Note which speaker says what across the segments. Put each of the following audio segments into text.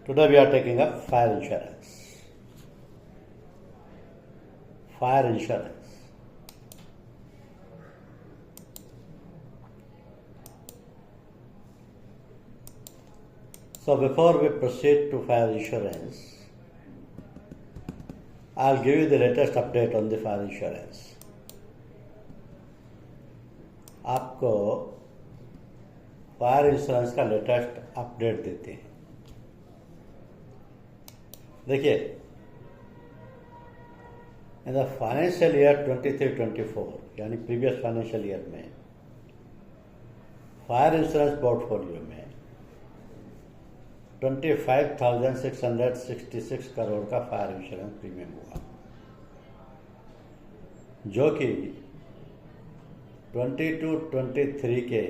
Speaker 1: Today we are taking up fire insurance. Fire insurance. So before we proceed to fire insurance, I'll give you the latest update on the fire insurance. आपको fire insurance का latest update देते हैं। देखिए, in the financial year 23-24 यानी previous financial year में fire insurance portfolio में 25,666 करोड़ का fire insurance premium हुआ, जो कि 22-23 के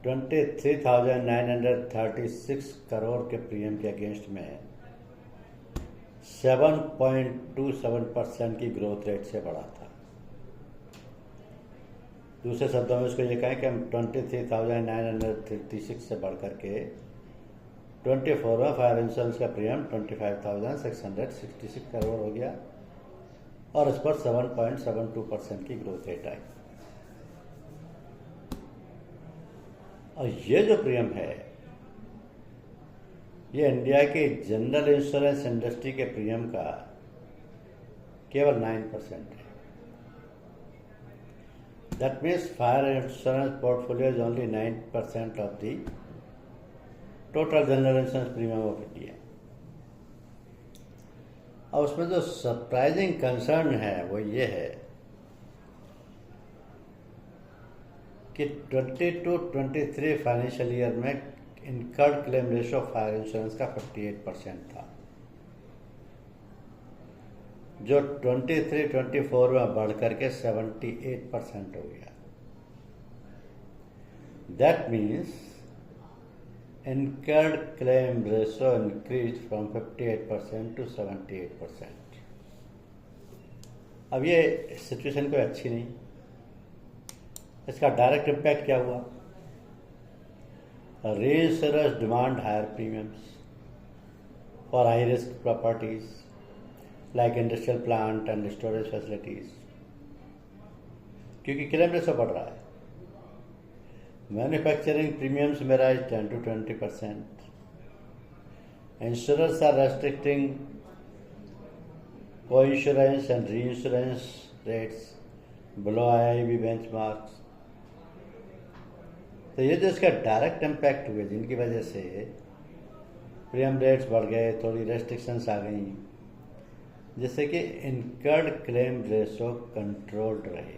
Speaker 1: 23,936 करोड़ के प्रीमियम के अगेंस्ट में 7.27% की ग्रोथ रेट से बढ़ा था। दूसरे शब्दों में उसको ये कहें कि हम 23,936 से बढ़ करके 24 में फायर इंश्योरेंस का प्रीमियम 25,666 करोड़ हो गया और इस पर 7.72% की ग्रोथ रेट आई। और ये जो प्रीमियम है, ये इंडिया की जनरल इंश्योरेंस इंडस्ट्री के प्रीमियम का केवल 9% है। That means fire insurance portfolio is only 9% of the total general insurance premium of India. और उसमें जो सरप्राइजिंग कंसर्न है वो ये है कि 22-23 फाइनेंशियल ईयर में incurred claim ratio fire insurance का 58% था, जो 23-24 में बढ़ करके 78% हो गया। That means incurred claim ratio increase from 58% to 78%। अब ये सिचुएशन कोई अच्छी नहीं। इसका डायरेक्ट इम्पैक्ट क्या हुआ? Reinsurers demand higher premiums for high risk properties like industrial plant and storage facilities, क्योंकि क्लेम रेशो बढ़ रहा है। मैन्युफैक्चरिंग प्रीमियम्स में rise 10-20%। Insurers are restricting co-insurance and reinsurance rates below IIB benchmarks। तो ये जो इसका डायरेक्ट इम्पैक्ट हुए, जिनकी वजह से प्रीमियम रेट्स बढ़ गए, थोड़ी रेस्ट्रिक्शंस आ गई, जिससे कि इनकर्ड क्लेम रेशो कंट्रोल्ड रहे।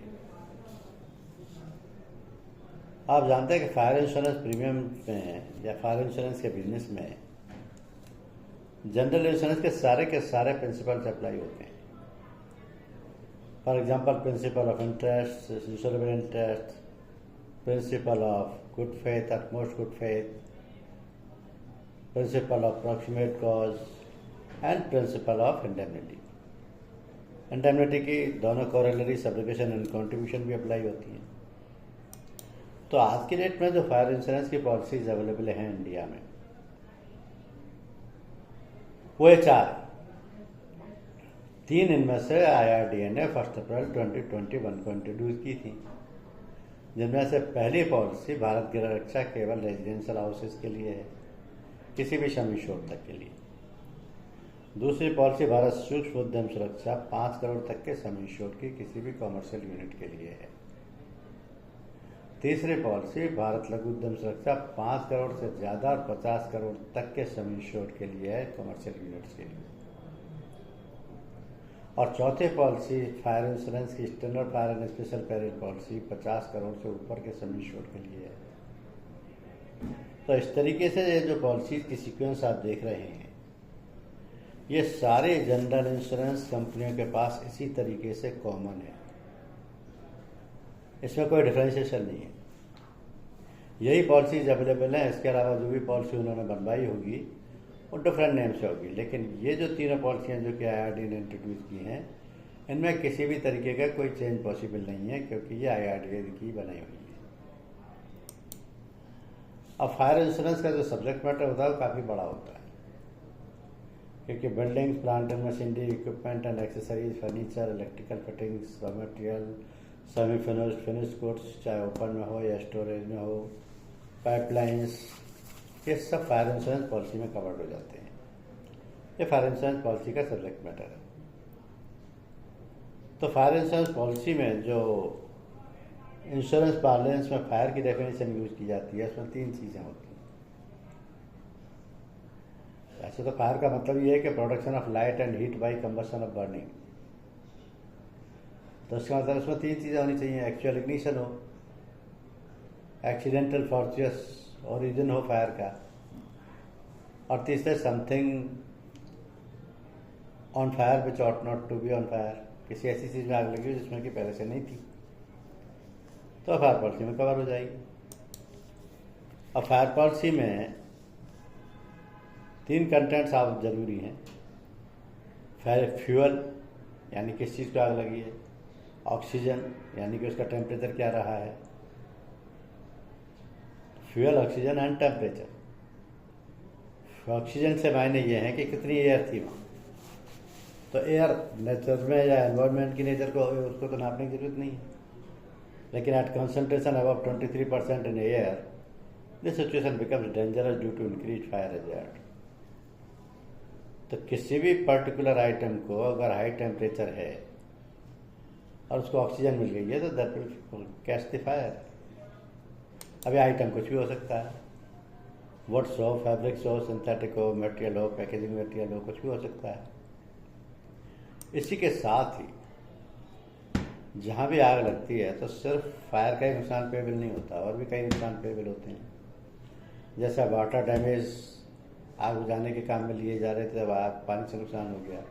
Speaker 1: आप जानते हैं कि फायर इंश्योरेंस प्रीमियम में या फायर इंश्योरेंस के बिजनेस में जनरल इंश्योरेंस के सारे प्रिंसिपल्स अप्लाई होते हैं। For example, principle of interest, insurable interest, principle of good faith, utmost good faith, principle of proximate cause and principle of indemnity। Indemnity की दोनों कोरिलेरी सब्लिगेशन एंड कंट्रीब्यूशन भी apply होती हैं। तो आज की डेट में जो फायर इंश्योरेंस की पॉलिसीज अवेलेबल हैं इंडिया में, वो 3 इनमें से IRDA ने 1 अप्रैल 2021 को इंट्रोड्यूस की थी, जिनमें से पहली पॉलिसी भारत गृह रक्षा केवल रेजिडेंशियल हाउसेस के लिए है, किसी भी सम इंश्योर्ड तक के लिए। दूसरी पॉलिसी भारत सूक्ष्म उद्यम सुरक्षा 5 करोड़ तक के सम इंश्योर्ड की किसी भी कॉमर्शियल यूनिट के लिए है। तीसरी पॉलिसी भारत लघु उद्यम सुरक्षा 5 करोड़ से ज़्यादा और 50 करोड़ तक के सम इंश्योर्ड के लिए है, कॉमर्शियल यूनिट्स के लिए। और चौथी पॉलिसी फायर इंश्योरेंस की standard fire and special peril policy 50 crore से ऊपर के सम इंश्योर्ड के लिए है। तो इस तरीके से ये जो पॉलिसीज की सीक्वेंस आप देख रहे हैं, ये सारे जनरल इंश्योरेंस कंपनियों के पास इसी तरीके से कॉमन है। इसमें कोई डिफरेंशिएशन नहीं है। यही पॉलिसीज अवेलेबल हैं। इसके अलावा जो भी पॉलिसी उन्होंने बनवाई होगी वो डिफरेंट नेम से होगी, लेकिन ये जो तीनों पॉलिसियाँ जो कि IRDA ने इंट्रोड्यूस की हैं, इनमें किसी भी तरीके का कोई चेंज पॉसिबल नहीं है, क्योंकि ये IRDA की बनाई हुई है। अब फायर इंश्योरेंस का जो सब्जेक्ट मैटर होता है वो काफ़ी बड़ा होता है, क्योंकि buildings, plant and machinery, equipment and accessories, furniture, electrical fittings, raw material, semi finished goods, चाहे ओपन में हो या स्टोरेज में हो, पाइपलाइंस, ये सब फायर इंश्योरेंस पॉलिसी में कवर्ड हो जाते हैं। ये फायर इंश्योरेंस पॉलिसी का सब्जेक्ट मैटर है। तो फायर इंश्योरेंस पॉलिसी में जो इंश्योरेंस पार्लेंस में फायर की डेफिनेशन यूज की जाती है, उसमें 3 चीज़ें होती हैं। ऐसे तो फायर का मतलब ये है कि production of light and heat by combustion of burning. तो उसका मतलब उसमें 3 चीज़ें होनी चाहिए। एक्चुअल इग्निशन हो, एक्सीडेंटल फॉर्चुअस ओरिजिन हो फायर का, और तीसरे something on fire which ought not to be on fire, किसी ऐसी चीज़ में आग लगी हो जिसमें कि पहले से नहीं थी, तो फायर पॉलिसी में कवर हो जाएगी। और फायर पॉलिसी में 3 कंटेंट्स आप जरूरी हैं। फ्यूअल यानी किस चीज़ को आग लगी है, ऑक्सीजन यानी कि उसका टेम्परेचर क्या रहा है, fuel, oxygen and temperature. Oxygen से मायने ये हैं कि कितनी एयर थी वहाँ। तो एयर नेचर में या एनवायरनमेंट की नेचर को उसको तो नापने की जरूरत नहीं है, लेकिन at concentration above 23% in air this situation becomes dangerous due to increase fire hazard. तो किसी भी पर्टिकुलर आइटम को अगर हाई टेम्परेचर है और उसको ऑक्सीजन मिल गई है तो that will catch the fire. अभी आइटम कुछ भी हो सकता है, वुड्स हो, फैब्रिक्स हो, सिंथेटिक हो, मटेरियल हो, पैकेजिंग मटेरियल हो, कुछ भी हो सकता है। इसी के साथ ही जहाँ भी आग लगती है तो सिर्फ फायर का ही नुकसान पेबल नहीं होता, और भी कई नुकसान पेबल होते हैं। जैसा वाटर डैमेज, आग बुझाने के काम में लिए जा रहे थे तब आग पानी से नुकसान हो गया,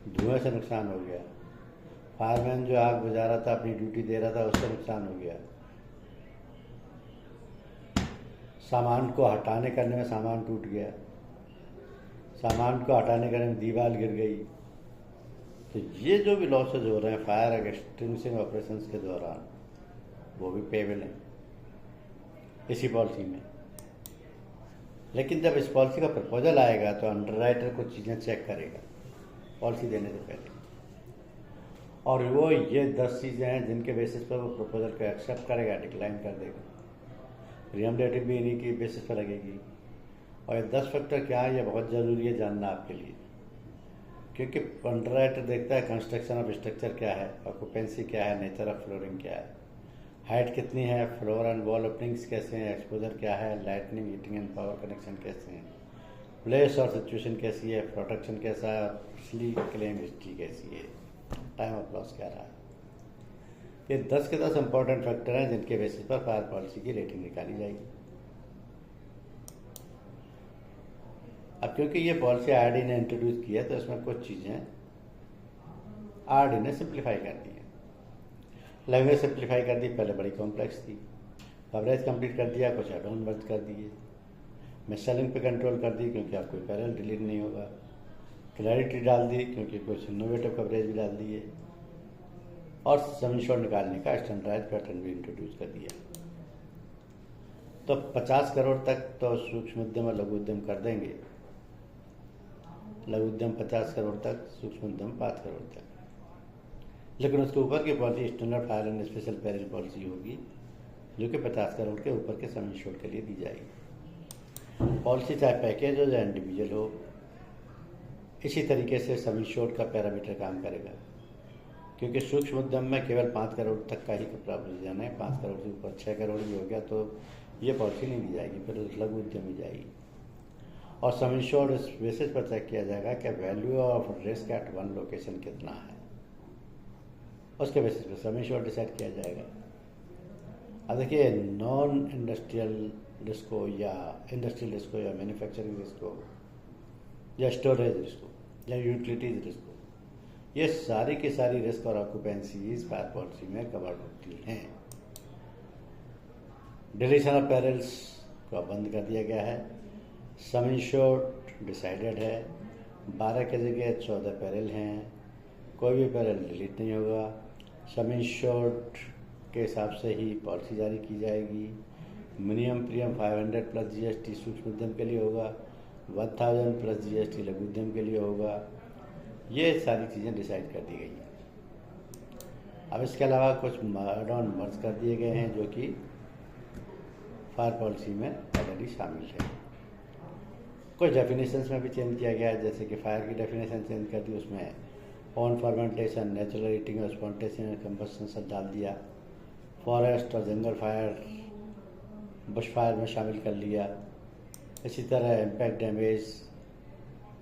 Speaker 1: धुएं से नुकसान हो गया, फायरमैन जो आग बुझा रहा था, अपनी ड्यूटी दे रहा था, उससे नुकसान हो गया, सामान को हटाने करने में सामान टूट गया, सामान को हटाने करने में दीवार गिर गई। तो ये जो भी लॉसेज हो रहे हैं फायर एक्सटिंग्विशिंग ऑपरेशंस के दौरान, वो भी पेबल हैं इसी पॉलिसी में। लेकिन जब इस पॉलिसी का प्रपोजल आएगा तो अंडरराइटर कुछ चीज़ें चेक करेगा पॉलिसी देने से पहले, और वो ये 10 चीज़ें हैं जिनके बेसिस पर वो प्रपोजल को एक्सेप्ट करेगा, डिक्लाइन कर देगा। प्रीएम रेटिंग भी इन्हीं की बेसिस पर लगेगी। और ये 10 फैक्टर क्या है, ये बहुत ज़रूरी है जानना आपके लिए, क्योंकि अंडरराइटर देखता है कंस्ट्रक्शन ऑफ स्ट्रक्चर क्या है, ऑक्यूपेंसी क्या है, नेचर ऑफ फ्लोरिंग क्या है, हाइट कितनी है, फ्लोर एंड वॉल ओपनिंग्स कैसे हैं, एक्सपोजर क्या है, lightning, heating and power connection कैसे हैं, प्लेस और सिचुएशन कैसी है, प्रोटेक्शन कैसा है, पिछली क्लेम हिस्ट्री कैसी है, टाइम ऑफ लॉस क्या रहा है। ये 10 के 10 इंपॉर्टेंट फैक्टर हैं जिनके बेसिस पर फायर पॉलिसी की रेटिंग निकाली जाएगी। अब क्योंकि ये पॉलिसी आरडी ने इंट्रोड्यूस किया तो इसमें कुछ चीज़ें आरडी ने सिंप्लीफाई कर दी है। लैंग्वेज सिंप्लीफाई कर दी, पहले बड़ी कॉम्प्लेक्स थी, कवरेज कंप्लीट कर दिया, कुछ एड ऑन बंद कर दिए, मिससेलिंग पे कंट्रोल कर दी क्योंकि अब कोई पैरेलल डिलीट नहीं होगा, क्लैरिटी डाल दी क्योंकि कुछ इनोवेटिव कवरेज भी डाल दिए, और सम इंश्योर्ड निकालने का स्टैंडर्डाइज पैटर्न भी इंट्रोड्यूस कर दिया। तो 50 करोड़ तक तो सूक्ष्म उद्यम और लघु उद्यम कर देंगे, लघु उद्यम 50 करोड़ तक, सूक्ष्म उद्यम 5 करोड़ तक। लेकिन उसके ऊपर की policy standard fire and special peril policy होगी जो कि 50 करोड़ के ऊपर के सम इंश्योर्ड के लिए दी जाएगी। पॉलिसी चाहे पैकेज हो या इंडिविजुअल हो, इसी तरीके से सम इंश्योर्ड का पैरामीटर काम करेगा, क्योंकि सूक्ष्म उद्यम में केवल 5 करोड़ तक का ही प्रोविजन है। 5 करोड़ से ऊपर 6 करोड़ भी हो गया तो ये पॉलिसी नहीं दी जाएगी, फिर लघु उद्यम ही जाएगी। और सम इंश्योर्ड इस बेसिस पर तय किया जाएगा कि value of risk at one location कितना है, उसके बेसिस पर सम इंश्योर्ड डिसाइड किया जाएगा। अब देखिए, नॉन इंडस्ट्रियल रिस्क हो या इंडस्ट्रियल रिस्क हो या मैन्युफैक्चरिंग रिस्क हो या स्टोरेज रिस्क हो या यूटिलिटीज रिस्क हो, ये सारी की सारी रिस्क और ऑक्यूपेंसीज फायर पॉलिसी में कवर होती हैं। डिलीशन ऑफ पेरिल्स को बंद कर दिया गया है। सम इंश्योर्ड डिसाइडेड है, 12 के जगह 14 पेरिल हैं, कोई भी पेरिल डिलीट नहीं होगा। सम इंश्योर्ड के हिसाब से ही पॉलिसी जारी की जाएगी, मिनिमम प्रीमियम 500 प्लस जीएसटी सूक्ष्म उद्यम के लिए होगा, 1000 प्लस जीएसटी लघु उद्यम के लिए होगा। ये सारी चीज़ें डिसाइड कर दी गई हैं। अब इसके अलावा कुछ एड ऑन मर्ज कर दिए गए हैं जो कि फायर पॉलिसी में ऑलरेडी शामिल है। कुछ डेफिनेशंस में भी चेंज किया गया है, जैसे कि फायर की डेफिनेशन चेंज कर दी, उसमें ऑन फर्मेंटेशन, नेचुरल हीटिंग और स्पॉन्टेनियस कंबस्शन सब डाल दिया। फॉरेस्ट और जंगल फायर, बुश फायर में शामिल कर लिया। इसी तरह इम्पैक्ट डैमेज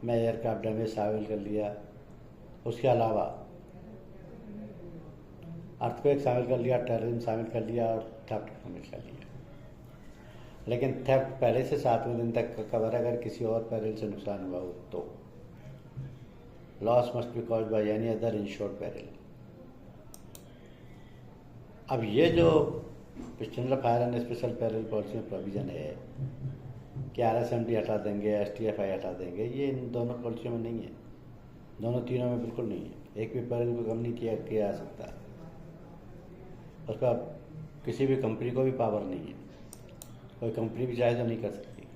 Speaker 1: में एयरक्राफ्ट डैमेज शामिल कर लिया। उसके अलावा अर्थक्वेक शामिल कर लिया, टेररिज्म शामिल कर लिया और थेफ्ट शामिल कर लिया। लेकिन थेफ्ट पहले से 7वें दिन तक का कवर है। अगर किसी और पेरिल से नुकसान हुआ हो तो loss must be caused by any other insured peril. अब ये जो standard fire and special peril policy में प्रोविजन है कि RSMD हटा देंगे, STFI हटा देंगे, ये इन दोनों पॉलिसियों में नहीं है। दोनों तीनों में बिल्कुल नहीं है। एक भी पेरिल को कम नहीं किया जा सकता। उस पर किसी भी कंपनी को भी पावर नहीं है। कोई कंपनी भी चाहे तो नहीं कर सकती।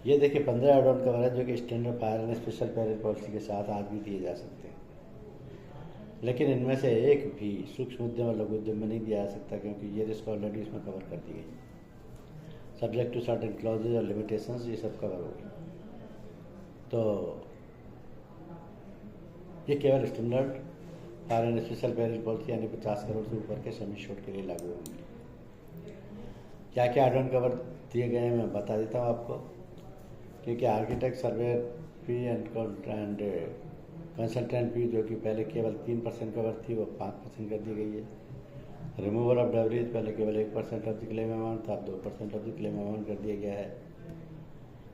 Speaker 1: ये देखिए 15 एड ऑन कवर है जो कि standard fire and special peril policy के साथ आज भी दिए जा सकते हैं। लेकिन इनमें से एक भी सूक्ष्म उद्यम और लघु उद्यम में नहीं दिया जा सकता, क्योंकि ये रिस्क ऑलरेडी इसमें कवर कर दी गई। सब्जेक्ट टू सर्टेन क्लॉजेज और लिमिटेशंस ये सब कवर होगी। तो ये केवल standard fire and special peril policy यानी 50 करोड़ से ऊपर के सेमी इंश्योर्ड के लिए लागू होंगी। क्या क्या एड ऑन कवर दिए गए हैं मैं बता देता हूँ आपको, क्योंकि architect, surveyor fee and consultant fee जो कि पहले केवल 3% कवर थी वो 5% कर दी गई है। रिमूवल ऑफ डेब्रिज पहले केवल 1% ऑफ द क्लेम अमाउंट था, 2% ऑफ द क्लेम अमाउंट कर दिया गया है।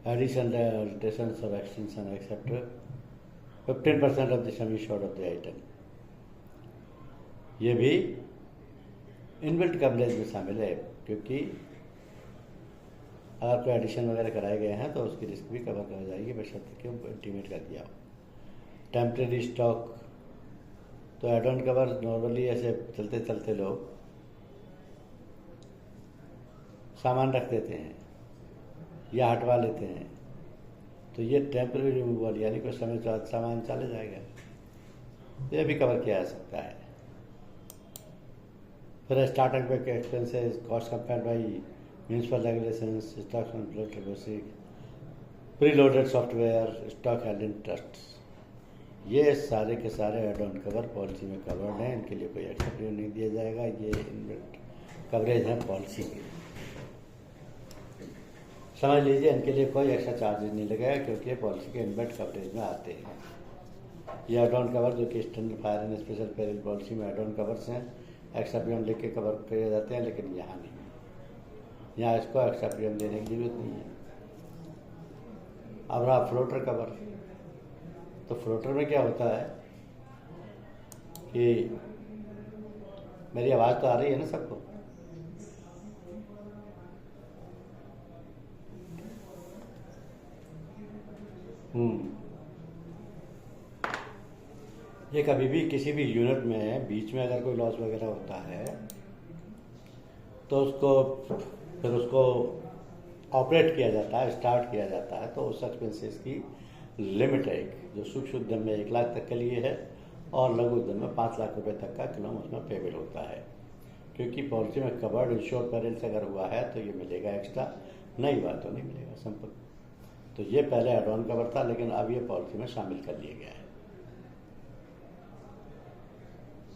Speaker 1: एडिशनल अल्टरेशन और extension except 15% of the semi insured of the item. ये भी इनबिल्ट कवरेज में शामिल है, क्योंकि अगर कोई एडिशन वगैरह कराए गए हैं तो उसकी रिस्क भी कवर कर जाएगी बशर्ते कि उनको इंटीमेट कर दिया हो। टेम्परेरी स्टॉक, तो एड ऑन कवर नॉर्मली ऐसे चलते चलते लोग सामान रख देते हैं या हटवा लेते हैं, तो ये टेम्परेरी रिमूवल यानी कुछ समय बाद सामान चले जाएगा, ये भी कवर किया जा सकता है। फिर स्टार्टअप के expenses, cost compared by municipal regulations, stock on pre loaded software, stock held in trust, ये सारे के सारे एड ऑन कवर पॉलिसी में कवर्ड हैं। इनके लिए कोई एक्स्ट्रा प्रीमियम नहीं दिया जाएगा। ये इनबिल्ट कवरेज है पॉलिसी के। समझ लीजिए इनके लिए कोई एक्स्ट्रा चार्जेस नहीं लगेगा, क्योंकि पॉलिसी के इनबिल्ट कवरेज में आते हैं। ये एड ऑन कवर जो कि standard fire and special peril policy में एड ऑन कवर्स हैं, एक्स्ट्रा प्रीमियम लेके कवर किए जाते हैं, लेकिन यहाँ नहीं। यहाँ इसको एक्स्ट्रा प्रीमियम देने की जरूरत नहीं है। अब रहा फ्लोटर कवर, तो फ्लोटर में क्या होता है कि मेरी आवाज़ तो आ रही है ना सबको? ये कभी भी किसी भी यूनिट में बीच में अगर कोई लॉस वगैरह होता है तो उसको ऑपरेट किया जाता है, स्टार्ट किया जाता है, तो उस एक्सपेंसेस की लिमिट है जो सूक्ष्म उद्यम में 1 लाख तक के लिए है और लघु उद्यम में 5 लाख रुपए तक का क्लेम उसमें पेबल होता है। क्योंकि पॉलिसी में कवर्ड इंश्योर पेरिल से अगर हुआ है तो ये मिलेगा एक्स्ट्रा, नहीं हुआ तो नहीं मिलेगा, सिंपल। तो ये पहले एड ऑन कवर था, लेकिन अब ये पॉलिसी में शामिल कर लिया गया है।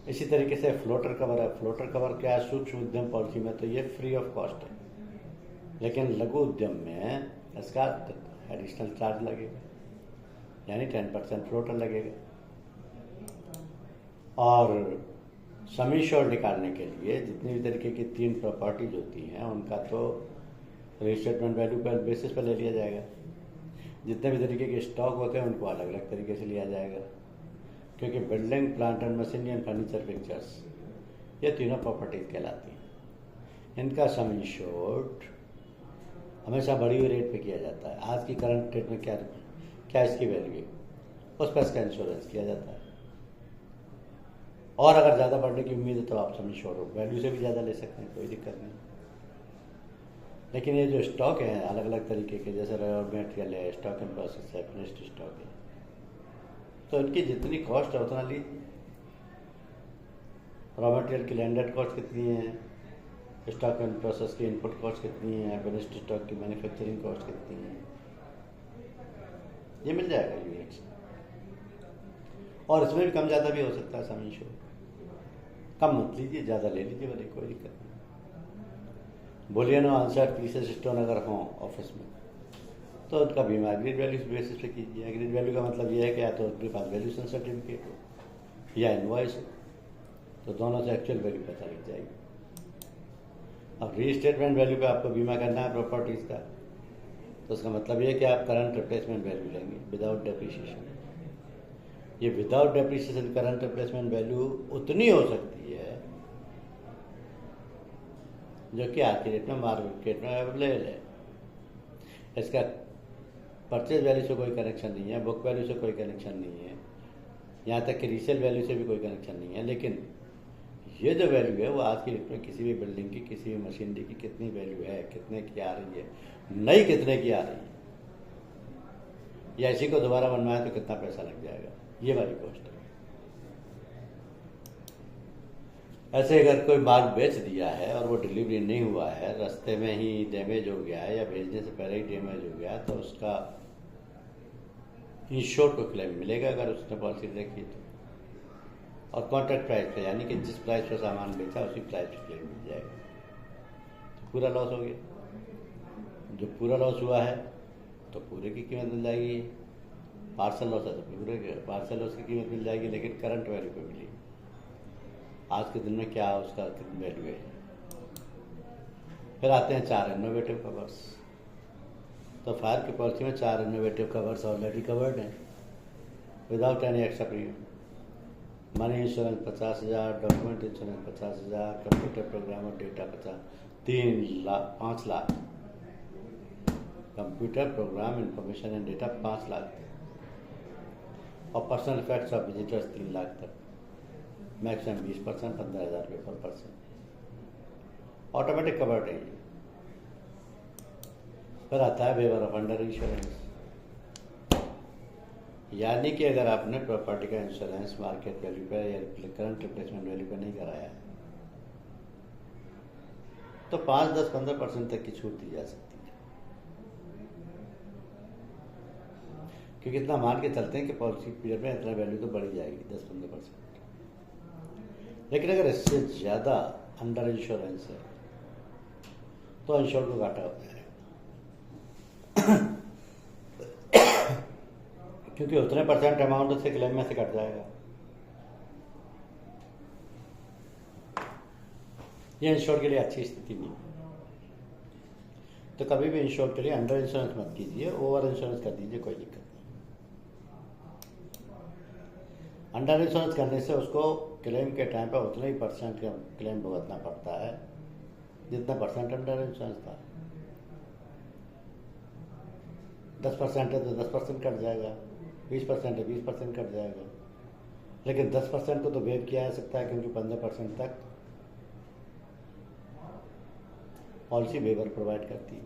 Speaker 1: इसी तरीके से फ्लोटर कवर है। फ्लोटर कवर क्या है? सूक्ष्म उद्यम पॉलिसी में तो ये फ्री ऑफ कॉस्ट है, लेकिन लघु उद्यम में इसका एडिशनल चार्ज लगेगा, यानी 10% फ्लोटर लगेगा। और सम इंश्योर्ड निकालने के लिए जितनी भी तरीके की 3 प्रॉपर्टीज होती हैं उनका तो रिस्टेटमेंट वैल्यू पर बेसिस पर ले लिया जाएगा। जितने भी तरीके के स्टॉक होते हैं उनको अलग अलग तरीके से लिया जाएगा, क्योंकि building, plant and machinery and furniture fixtures ये तीनों प्रॉपर्टीज कहलाती हैं। इनका सम इंश्योर्ड हमेशा बढ़ी हुई रेट पे किया जाता है। आज की करंट रेट में क्या इसकी वैल्यू है, उस पर इसका इंश्योरेंस किया जाता है। और अगर ज़्यादा बढ़ने की उम्मीद है तो आप सम इंश्योर्ड वैल्यू से भी ज़्यादा ले सकते हैं, कोई दिक्कत नहीं। लेकिन ये जो स्टॉक है अलग अलग तरीके के, जैसे रॉ मटेरियल है, स्टॉक इन प्रोसेस है, फिनिश्ड स्टॉक है, तो इनकी जितनी कॉस्ट है उतना लीजिए। रॉ मटेरियल की लैंडेड कॉस्ट कितनी है, स्टॉक इन प्रोसेस की इनपुट कॉस्ट कितनी है, फिनिश्ड स्टॉक की मैन्युफैक्चरिंग कॉस्ट कितनी है, ये मिल जाएगा यूनिट्स। और इसमें भी कम ज़्यादा भी हो सकता है समय शो, कम मत लीजिए, ज़्यादा ले लीजिए, बोले कोई दिक्कत नहीं। बुलियन और अनसर्ट पीसेस स्टोन अगर हों ऑफिस में तो उनका बीमा एग्रीड वैल्यू बेसिस पे कीजिए। एग्रीड वैल्यू का मतलब ये है कि या तो उनके पास वैल्यूशन सर्टिफिकेट हो या इनवॉइस हो, तो दोनों से एक्चुअल वैल्यू पता लग जाएगी। अब रीस्टेटमेंट वैल्यू पे आपको बीमा करना है प्रॉपर्टीज़ का, तो उसका मतलब ये है कि आप करंट रिप्लेसमेंट वैल्यू लेंगे विदाउट डेप्रिसिएशन। ये without depreciation current replacement value उतनी हो सकती है जो कि आज के डेट में मार्केट में अवेलेबल है। इसका परचेज वैल्यू से कोई कनेक्शन नहीं है, बुक वैल्यू से कोई कनेक्शन नहीं है, यहाँ तक कि रीसेल वैल्यू से भी कोई कनेक्शन नहीं है। लेकिन ये जो वैल्यू है वो आज की डेट में किसी भी बिल्डिंग की, किसी भी मशीनरी की कितनी वैल्यू है, कितने की आ रही है, नई कितने की आ रही है, या इसी को दोबारा बनवाए तो कितना पैसा लग जाएगा, ये वाली कॉस्ट है। ऐसे अगर कोई माल बेच दिया है और वो डिलीवरी नहीं हुआ है, रास्ते में ही डैमेज हो गया है या भेजने से पहले ही डैमेज हो गया, तो उसका इंश्योर्ड को क्लेम मिलेगा अगर उसने पॉलिसी देखी तो। और कॉन्ट्रैक्ट प्राइस पे, यानी कि जिस प्राइस पर सामान बेचा उसी प्राइस पर क्लेम मिल जाएगा। तो पूरा लॉस हो गया। जो पूरा लॉस हुआ है तो पूरे की कीमत मिल जाएगी, पार्सल लॉस है तो पूरे पार्सल लॉस की कीमत मिल जाएगी, लेकिन करंट वैल्यू पे मिलेगी। आज के दिन में क्या उसका कितनी वैल्यू है। फिर आते हैं 4 इनोवेटिव कवर्स। तो फायर की पॉलिसी में 4 इनोवेटिव कवर्स ऑलरेडी कवर्ड हैं without any extra premium. Money insurance 50,000, document insurance 50,000, computer program और data 5 lakh, computer program information and data 5 lakh, और personal effects of visitors 3 lakh तक, मैक्सिमम 20%, 15,000 रुपये पर पर्सन। ऑटोमेटिक कवर्ड है ये। फिर आता है वेवर ऑफ अंडर इंश्योरेंस, यानी कि अगर आपने प्रॉपर्टी का इंश्योरेंस मार्केट वैल्यू पे या करंट रिप्लेसमेंट वैल्यू पे नहीं कराया तो 5, 10, 15% तक की छूट दी जा सकती है। क्योंकि इतना मान के चलते हैं कि पॉलिसी पीरियड में इतना वैल्यू तो बढ़ जाएगी 10-15%। लेकिन अगर इससे ज़्यादा अंडर इंश्योरेंस है तो इंश्योर को घाटा होता है, क्योंकि उतने परसेंट अमाउंट उससे क्लेम में से कट जाएगा। ये इंश्योर के लिए अच्छी स्थिति नहीं है। तो कभी भी इंश्योर के लिए अंडर इंश्योरेंस मत कीजिए, ओवर इंश्योरेंस कर दीजिए, कोई दिक्कत नहीं। अंडर इंश्योरेंस करने से उसको क्लेम के टाइम पर उतने ही परसेंट का क्लेम भुगतना पड़ता है जितना परसेंट अंडर इंश्योरेंस था। 10% है तो 10% कट जाएगा, 20% है 20% कट जाएगा। लेकिन 10% को तो वेव किया जा सकता है, क्योंकि 15% तक पॉलिसी वेवर प्रोवाइड करती है।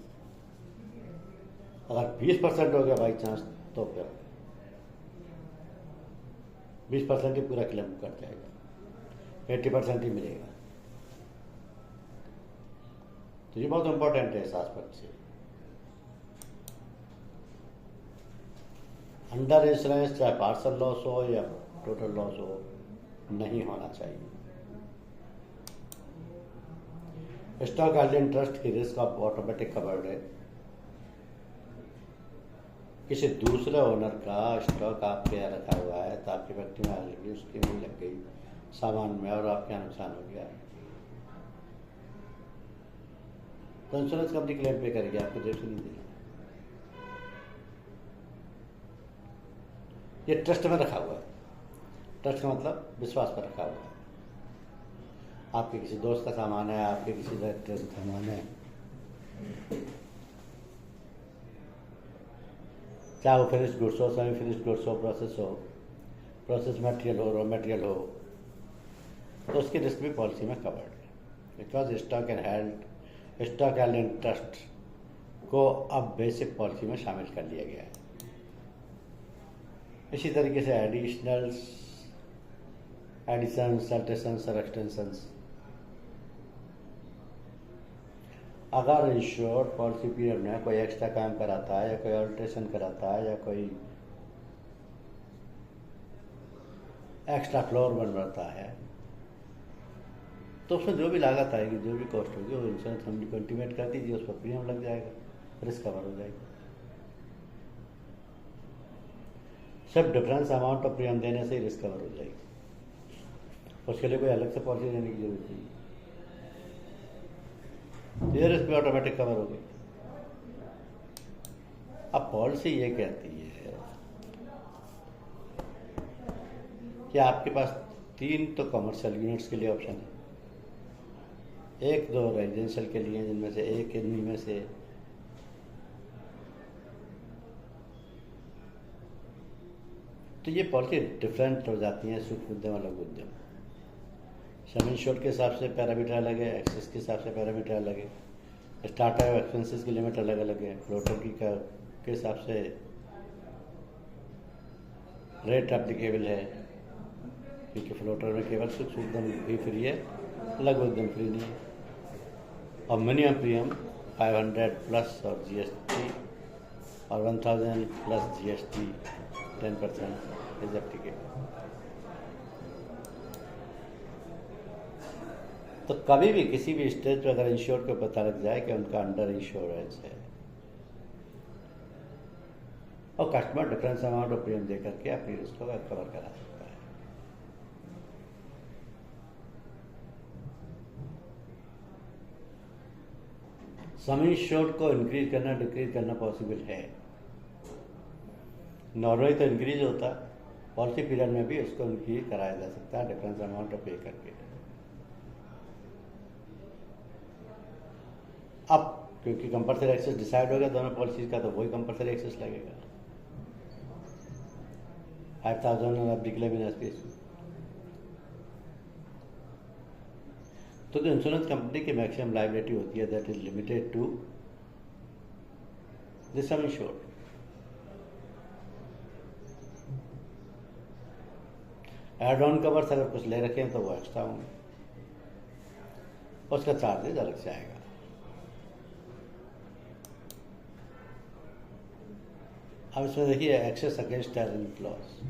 Speaker 1: अगर 20% हो गया बाई चांस तो फिर 20% ही पूरा क्लेम कट जाएगा, 80% ही मिलेगा। तो ये बहुत इंपॉर्टेंट है इस आस्पेक्ट से। अंडर इंश्योरेंस चाहे पार्सल लॉस हो या टोटल लॉस हो नहीं होना चाहिए। स्टॉक होल्डिंग ट्रस्ट की रिस्क ऑफ ऑटोमेटिक कवर्ड है। किसी दूसरे ओनर का स्टॉक आपके यहाँ रखा हुआ है तो आपकी फैक्ट्री में ऑलरेडी उसकी नहीं लग गई सामान में और आपके यहाँ नुकसान हो गया तो इंश्योरेंस कंपनी क्लेम पे करेगी, आपको देर से नहीं देगी। ये ट्रस्ट में रखा हुआ है। ट्रस्ट का मतलब विश्वास पर रखा हुआ है। आपके किसी दोस्त का सामान है, आपके किसी डायरेक्टर का सामान है, चाहे वो फिनिश्ड गुड्स हो, सेमी फिनिश्ड गुड्स हो, प्रोसेस मटेरियल हो, रॉ मटेरियल हो, तो उसकी रिस्क भी पॉलिसी में कवर्ड है। Because stock and held in trust को अब बेसिक पॉलिसी में शामिल कर लिया गया है। इसी तरीके से एडिशनल्स, एडिशंस, अल्टेशंस और एक्सटेंशंस, अगर इंश्योर्ड पॉलिसी पीरियड में कोई एक्स्ट्रा काम कराता है या कोई अल्ट्रेशन कराता है या कोई एक्स्ट्रा फ्लोर बनवाता है, तो उसमें जो भी लागत आएगी, जो भी कॉस्ट होगी, वो इंश्योरेंस कंपनी को इंटीमेट कर दीजिए, उस पर प्रीमियम लग जाएगा, रिस्क कवर हो जाएगी। सब डिफरेंस अमाउंट ऑफ प्रीमियम देने से ही रिस्क कवर हो जाएगी, उसके लिए कोई अलग से पॉलिसी देने की जरूरत नहीं। तो ये रिस्क भी ऑटोमेटिक कवर हो गई। अब पॉलिसी ये कहती है कि आपके पास 3 तो कमर्शियल यूनिट्स के लिए ऑप्शन है, 1-2 रेजिडेंशियल के लिए, जिनमें से एक इनमें से तो ये पॉलिसी डिफरेंट हो जाती है सूक्ष्म उद्यम और लघु उद्यम। सम इंश्योर्ड के हिसाब से पैरामीटर अलग है, एक्सेस के हिसाब से पैरामीटर अलग है, स्टार्टअप एक्सपेंसेस की लिमिट अलग अलग है, फ्लोटर की के हिसाब से रेट एप्लीकेबल है, क्योंकि फ्लोटर में केवल सूक्ष्म उद्यम ही फ्री है, लघु उद्यम फ्री नहीं है। और मिनिमम प्रीमियम 500 प्लस और जीएसटी और 1000 प्लस जीएसटी 10% इज एप्लीकेबल। तो कभी भी किसी भी स्टेज पर अगर इंश्योर को पता लग जाए कि उनका अंडर इंश्योरेंस है और customer difference amount of premium दे करके अपनी रिस्क को कवर करा सकता है। सम इंश्योर्ड को इंक्रीज करना, डिक्रीज करना पॉसिबल है। नॉर्मली तो इंक्रीज होता, पॉलिसी पीरियड में भी उसको इंक्रीज कराया जा सकता है डिफरेंस अमाउंट ऑफ पे करके। अब क्योंकि कंपल्सरी एक्सेस डिसाइड हो गया दोनों पॉलिसीज का, तो वही कंपल्सरी एक्सेस लगेगा 5000 एप्लीकेबल इन स्पेस। तो जो इंश्योरेंस कंपनी की मैक्सिमम लायबिलिटी होती है that is limited to the sum insured. Add on covers अगर कुछ ले रखे हैं तो वो एक्स्ट्रा होंगे, उसका चार्जेज अलग से आएगा। अब इसमें देखिए एक्सेस अगेंस्ट टेररिज्म लॉस,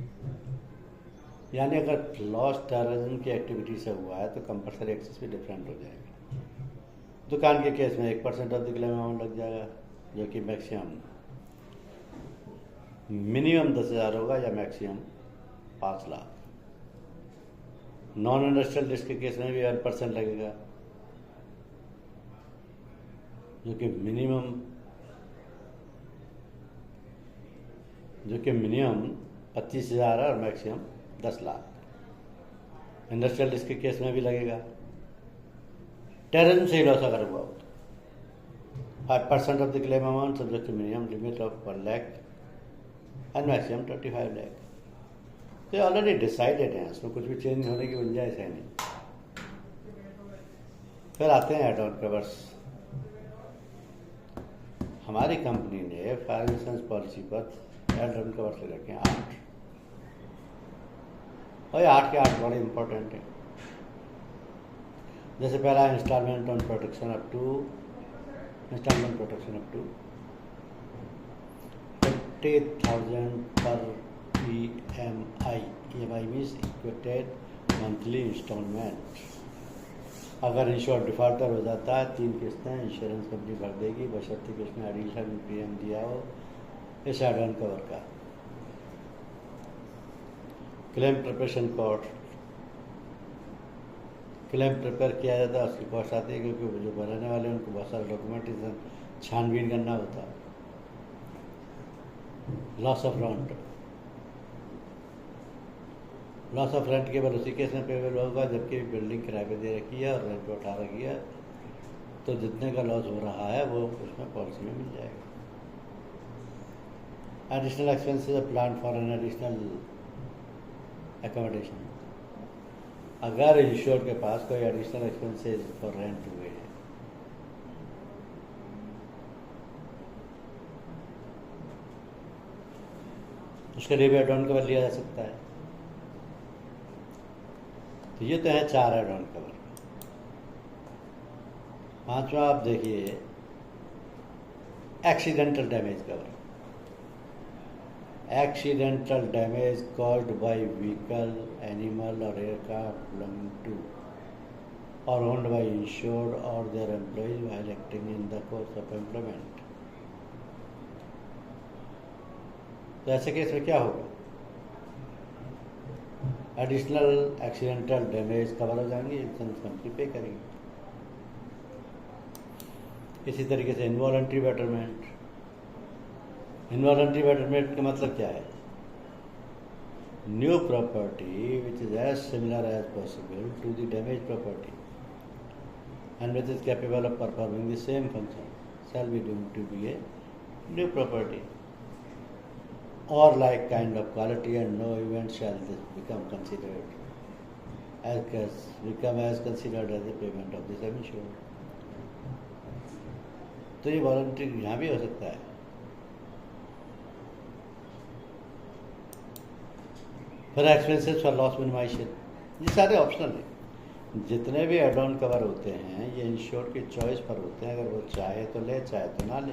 Speaker 1: यानी अगर लॉस टेररिज्म की एक्टिविटी से हुआ है तो कंपल्सरी एक्सेस भी डिफरेंट हो जाएगा। दुकान के केस में 1% ऑफ द क्लेम अमाउंट लग जाएगा, जो कि मैक्सिमम मिनिमम 10,000 होगा या maximum 5 lakh. Non industrial risk के केस में भी 1% लगेगा, जो कि मिनिमम 25,000 है और मैक्सिमम 10 लाख। इंडस्ट्रियल रिस्क के केस में भी लगेगा। टेररिज्म से लॉस अगर हुआ हो तो 5% of the claim amount subject to minimum limit of 1 lakh and maximum 25 lakh. तो ऑलरेडी डिसाइडेड है, उसमें कुछ भी चेंज होने की गुंजाइश है नहीं। फिर आते हैं एड ऑन कवर्स। हमारी कंपनी ने फायर इंश्योरेंस पॉलिसी पर एड ऑन कवर्स ले रखे हैं 8, और ये 8 के 8 बड़े इंपॉर्टेंट है। जैसे पहला instalment on protection up to 50,000 पर EMI means equated monthly instalment. अगर इंश्योर डिफॉल्टर हो जाता है 3 किस्तें इंश्योरेंस कंपनी भर देगी, बशर्ते कि उसमें एडिशनल प्रीमियम दिया हो इस एड ऑन कवर का। Claim preparation cost, claim prepare किया जाता है उसकी कॉस्ट आती है, क्योंकि जो बनाने वाले उनको बहुत सारा डॉक्यूमेंटेशन छानबीन करना होता है। लॉस ऑफ रेंट केवल उसी केस में पेबल होगा जबकि बिल्डिंग किराए पे दे रखी है और रेंट पे उठा रखी है, तो जितने का लॉस हो रहा है वो उसमें पॉलिसी में मिल जाएगा। Additional expenses plan for an additional accommodation, अगर इंश्योर के पास कोई एडिशनल एक्सपेंसेस फॉर रेंट हुए हैं उसके लिए भी एड ऑन कवर लिया जा सकता है। तो ये तो है 4 एड ऑन कवर। 5वां आप देखिए accidental damage cover. Accidental damage caused by vehicle, animal or aircraft belonging to or owned by insured or their employees while acting in the course of employment। तो ऐसे केस में क्या होगा? Additional accidental damage cover हो जाएंगे, insurance company पे करेगी। इसी तरीके से इनवॉलंटरी बेटरमेंट। इनवॉलंटरी बेटरमेंट का मतलब क्या है? New property which is as similar as possible to the damage property and which is capable of performing the same function shall be deemed to be a new property or like kind of quality, and no event shall this become as considered as a payment of the sum insured। तो ये voluntary यहाँ भी हो सकता है। फिर expenses for loss minimisation, ये सारे ऑप्शनल हैं। जितने भी एड ऑन कवर होते हैं ये इंश्योर्ड की चॉइस पर होते हैं, अगर वो चाहे तो ले, चाहे तो ना ले।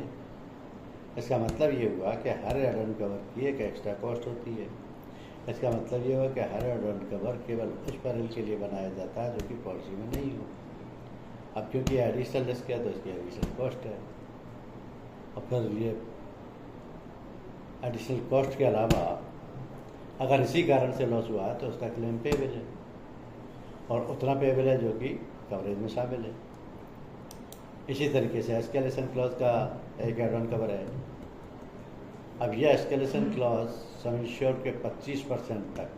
Speaker 1: इसका मतलब ये हुआ कि हर एड ऑन कवर की एक एक्स्ट्रा कॉस्ट होती है। इसका मतलब ये हुआ कि हर एड ऑन कवर केवल उस परल के लिए बनाया जाता है जो कि पॉलिसी में नहीं हो। अब क्योंकि एडिशनल रिस्क है तो इसकी एडिशनल कॉस्ट है, और फिर ये एडिशनल कॉस्ट के अलावा अगर इसी कारण से लॉस हुआ है तो उसका क्लेम पेबल है, और उतना पेबल है जो कि कवरेज में शामिल है। इसी तरीके से एस्केलेशन क्लॉज का एक एड ऑन कवर है। अब यह एस्केलेशन क्लॉज सम इंश्योर्ड के 25% तक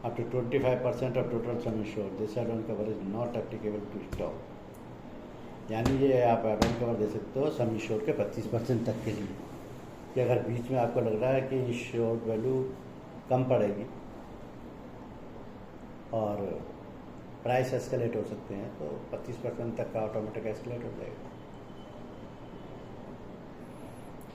Speaker 1: up to 25% of total sum insured this add on cover is not applicable to stock. यानी ये आप एड ऑन कवर दे सकते हो सम इंश्योर्ड के 25% तक के लिए, कि अगर बीच में आपको लग रहा है कि इंश्योर्ड वैल्यू कम पड़ेगी और प्राइस एस्केलेट हो सकते हैं तो 25% तक का ऑटोमेटिक एस्केलेट हो जाएगा।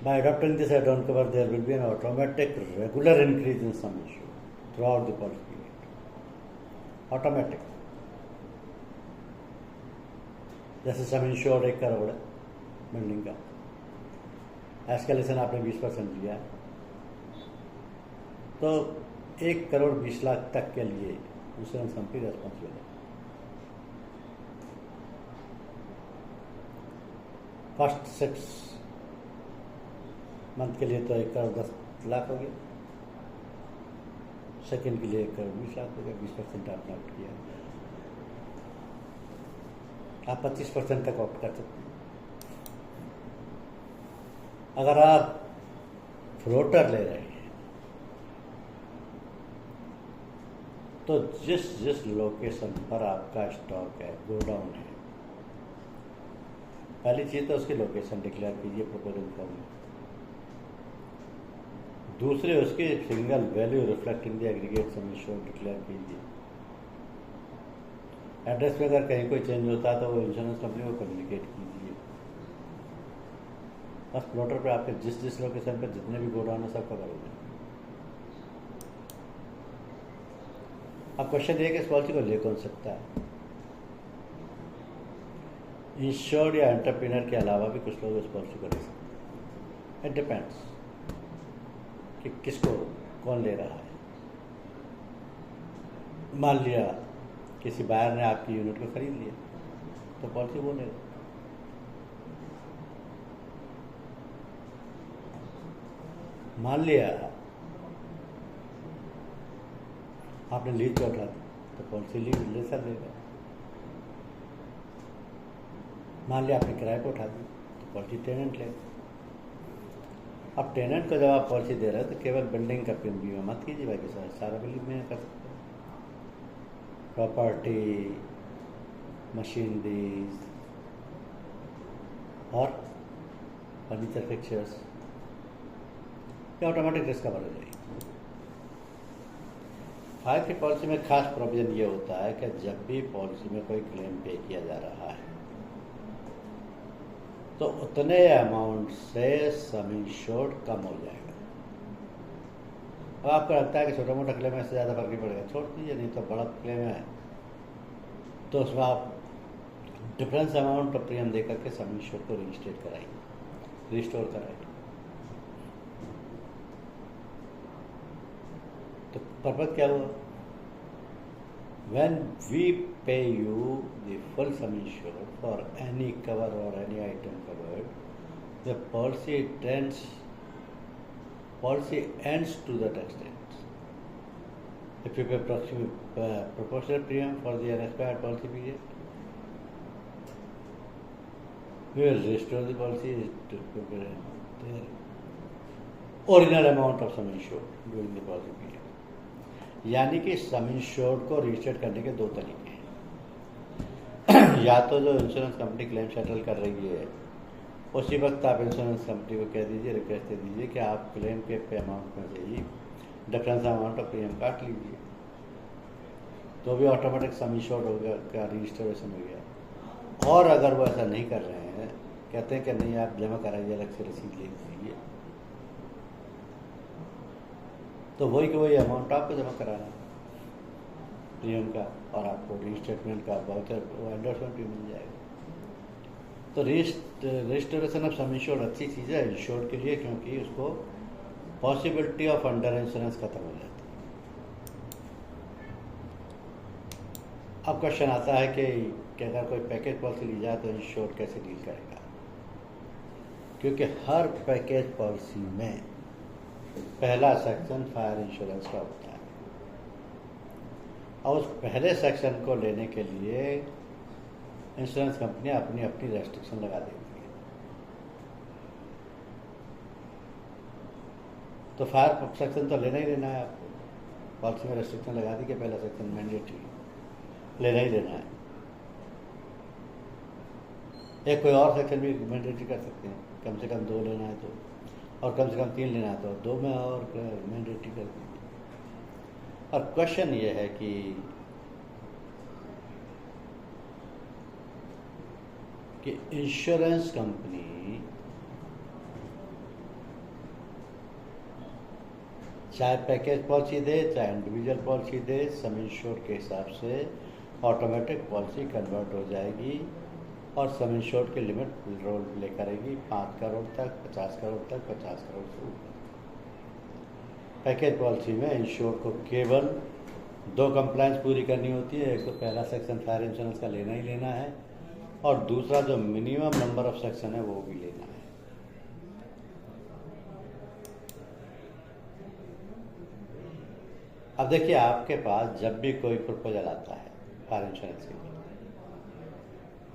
Speaker 1: By adopting this add on cover there will be an automatic regular increase in sum insured throughout the policy period. Automatic, जैसे सम इंश्योर्ड 1 करोड़ है बिल्डिंग का, एस्केलेशन आपने 20% दिया है, तो 1 करोड़ 20 लाख तक के लिए इंश्योरेंस कंपनी रेस्पॉन्सिबल है। फर्स्ट 6 मंथ के लिए तो 1 करोड़ 10 लाख हो गया, सेकेंड के लिए 1 करोड़ 20 लाख हो गया। 20% आपने ऑप्ट किया, आप 25% तक ऑप्ट कर सकते हैं। अगर आप फ्लोटर ले रहे हैं तो जिस लोकेशन पर आपका स्टॉक है, गोडाउन है, पहली चीज़ तो उसकी लोकेशन डिक्लेयर कीजिए प्रपोजल फॉर्म में। दूसरे उसकी single value reflecting the aggregate some insured declare कीजिए। एड्रेस में अगर कहीं कोई चेंज होता है तो वो इंश्योरेंस कंपनी को कम्युनिकेट कीजिए। बस प्लॉटर पे आपके जिस लोकेशन पर जितने भी गोडाउन है सब कवर हो जाए। अब क्वेश्चन ये कि इस पॉलिसी को ले कौन सकता है? इंश्योर्ड या एंटरप्रेन्योर के अलावा भी कुछ लोग इस पॉलिसी को ले सकते हैं। इट डिपेंड्स कि किसको कौन ले रहा है। मान लिया किसी बायर ने आपकी यूनिट को खरीद लिया तो पॉलिसी वो लेगा। मान लिया आपने लीज पे उठा दी तो पॉलिसी लीज लेसर देगा। मान लिया आपने किराए पे उठा दी तो पॉलिसी टेनेंट लेगा। अब टेनेंट को जब आप पॉलिसी दे रहे हो तो केवल बिल्डिंग का बीमा मत कीजिए, बाकी सारा बिल्डिंग में कर सकते हैं। प्रॉपर्टी, मशीनरीज और फर्नीचर फिक्चर्स, ये ऑटोमेटिक रिस्क कवर हो जाएगी। फायर की पॉलिसी में खास प्रोविजन ये होता है कि जब भी पॉलिसी में कोई क्लेम पे किया जा रहा है तो उतने अमाउंट से सम इंश्योर्ड कम हो जाएगा। और आपको लगता है कि छोटा मोटा क्लेम है, इससे ज़्यादा फर्क नहीं पड़ेगा, छोड़ दीजिए। नहीं तो बड़ा क्लेम है तो उसमें आप डिफरेंस अमाउंट ऑफ प्रीमियम दे करके सम इंश्योर्ड को रजिस्ट्रेट कराइए, रिस्टोर कराइए। तो पर्पज क्या हुआ? When we pay you the full sum insured for any cover or any item covered, the policy ends to that extent. If you pay proportional premium for the unexpired policy period, we will restore the policy to the original amount of sum insured during the policy period. यानी कि सम insured को registered करने के दो तरीके हैं। या तो जो इंश्योरेंस कंपनी क्लेम सेटल कर रही है उसी वक्त आप इंश्योरेंस कंपनी को कह दीजिए, रिक्वेस्ट दे दीजिए कि आप क्लेम के पे अमाउंट में से ही डिफरेंस अमाउंट ऑफ प्रीमियम काट लीजिए, तो भी ऑटोमेटिक सम इंश्योर्ड हो गया, का रजिस्ट्रेशन हो गया। और अगर वो ऐसा नहीं कर रहे हैं, कहते हैं कि नहीं आप जमा कराइए, अलग से रसीद ले लीजिए, तो वही कि वही अमाउंट आपको जमा कराना प्रीमियम का, और आपको रीस्टेटमेंट का वाउचर एंडोर्समेंट भी मिल जाएगा। तो रजिस्ट्रेशन ऑफ सम इंश्योर्ड अच्छी चीज़ है इंश्योर्ड के लिए, क्योंकि उसको पॉसिबिलिटी ऑफ अंडर इंश्योरेंस खत्म हो जाती है। अब क्वेश्चन आता है कि अगर कोई पैकेज पॉलिसी ली जाए तो इंश्योर्ड कैसे डील करेगा, क्योंकि हर पैकेज पॉलिसी में पहला सेक्शन फायर इंश्योरेंस का होता है, और उस पहले सेक्शन को लेने के लिए इंश्योरेंस कंपनी अपनी अपनी रेस्ट्रिक्शन लगा देती है। तो फायर सेक्शन तो लेना ही लेना है आपको, पॉलिसी में रेस्ट्रिक्शन लगा दी कि पहला सेक्शन मैंडेटरी लेना ही लेना है। एक कोई और सेक्शन भी मैंडेटरी कर सकते हैं, कम से कम 2 लेना है तो, और कम से कम 3 लेना है तो 2 में और मैंडेटरी कर दीजिए। और क्वेश्चन ये है कि इंश्योरेंस कंपनी चाहे पैकेज पॉलिसी दे चाहे इंडिविजुअल पॉलिसी दे, सम इंश्योर्ड के हिसाब से ऑटोमेटिक पॉलिसी कन्वर्ट हो जाएगी और सम इंश्योर्ड की लिमिट रोल प्ले करेगी 5 करोड़ तक, 50 करोड़ तक, 50 करोड़ से ऊपर। पैकेज पॉलिसी में इंश्योर्ड को केवल 2 कंप्लायंस पूरी करनी होती है। एक तो पहला सेक्शन फायर इंश्योरेंस का लेना ही लेना है, और दूसरा जो मिनिमम नंबर ऑफ सेक्शन है वो भी लेना है। अब देखिए, आपके पास जब भी कोई प्रपोजल आता है फायर इंश्योरेंस के लिए,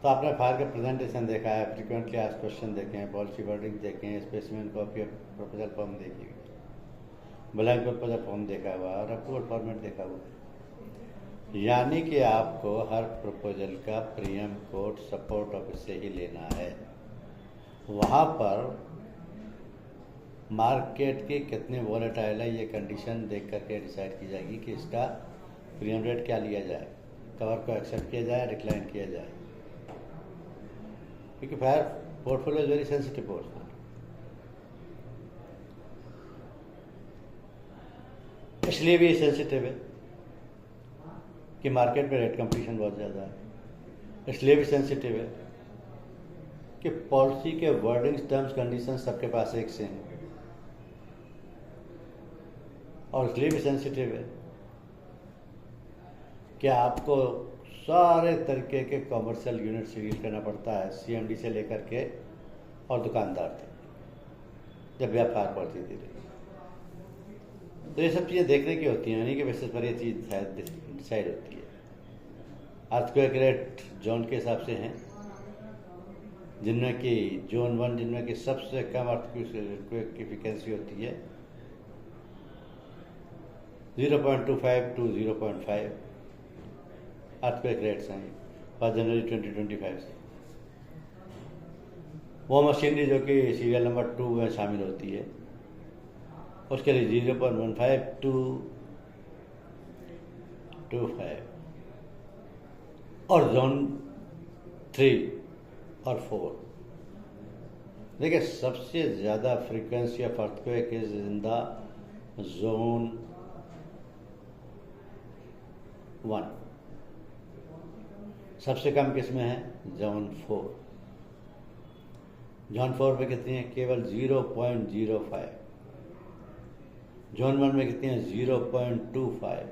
Speaker 1: तो आपने फायर का प्रेजेंटेशन देखा है, फ्रीक्वेंटली आस्क्ड क्वेश्चन देखे हैं, पॉलिसी वर्डिंग देखे हैं, specimen copy of proposal form देखी हुई, ब्लैंक प्रपोजल फॉर्म देखा हुआ और अप्रूवल फॉर्मेट देखा हुआ। यानी कि आपको हर प्रपोजल का प्रीमियम कोड सपोर्ट ऑफिस से ही लेना है। वहाँ पर मार्केट की कितनी वॉलेटाइल है ये कंडीशन देख करके डिसाइड की जाएगी कि इसका प्रीमियम रेट क्या लिया जाए, कवर को एक्सेप्ट किया जाए, डिक्लाइन किया जाए, क्योंकि fire portfolio is very sensitive portfolio. इसलिए भी सेंसिटिव है कि मार्केट में रेट कंपटीशन बहुत ज़्यादा है। इसलिए भी सेंसिटिव है कि पॉलिसी के वर्डिंग्स, टर्म्स, कंडीशन सबके पास एक से हैं, और इसलिए भी सेंसिटिव है कि आपको सारे तरीके के कॉमर्शियल यूनिट से डील करना पड़ता है, CMD से लेकर के और दुकानदार तक, जब भी आप फायर पॉलिसी दे रहे। तो ये सब चीज़ें देखने की होती हैं, नहीं कि बेसिस पर ये चीज़ डिसाइड होती है। अर्थक्वेक रेट जोन के हिसाब से हैं, जिनमें कि जोन 1 जिनमें कि सबसे कम अर्थक्वेक की फ्रिक्वेंसी होती है 0.25 to 0.5 अर्थक्वेक रेट्स हैं 1 जनवरी 2025 से। वो मशीनरी जो कि सीरियल नंबर 2 में शामिल होती है, उसके लिए 0.15 to 25, और जोन 3 और 4। देखिए, सबसे ज़्यादा frequency of earthquake is in the zone 1। सबसे कम किस में है? जोन 4। जोन 4 में कितनी है? केवल 0.05। जोन 1 में कितनी है? 0.25।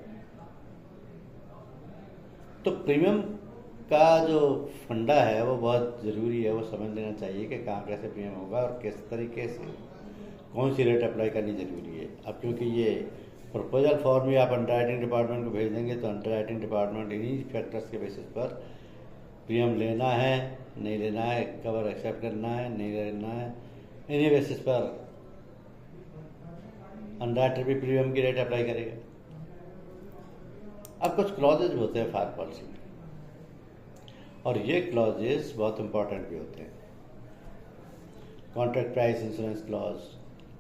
Speaker 1: तो प्रीमियम का जो फंडा है वो बहुत ज़रूरी है, वो समझ लेना चाहिए कि कहाँ कैसे प्रीमियम होगा और किस तरीके से कौन सी रेट अप्लाई करनी ज़रूरी है। अब क्योंकि ये प्रपोजल फॉर्म भी आप अंडरराइटिंग डिपार्टमेंट को भेज देंगे तो अंडरराइटिंग डिपार्टमेंट इन्हीं फैक्टर्स के बेसिस पर प्रीमियम लेना है नहीं लेना है, कवर एक्सेप्ट करना है नहीं लेना है, इन्हीं बेसिस पर अंडरराइटर भी प्रीमियम की रेट अप्लाई करेगा। अब कुछ क्लॉजेज होते हैं फायर पॉलिसी में और ये क्लॉजेज बहुत इंपॉर्टेंट भी होते हैं। Contract price insurance clause,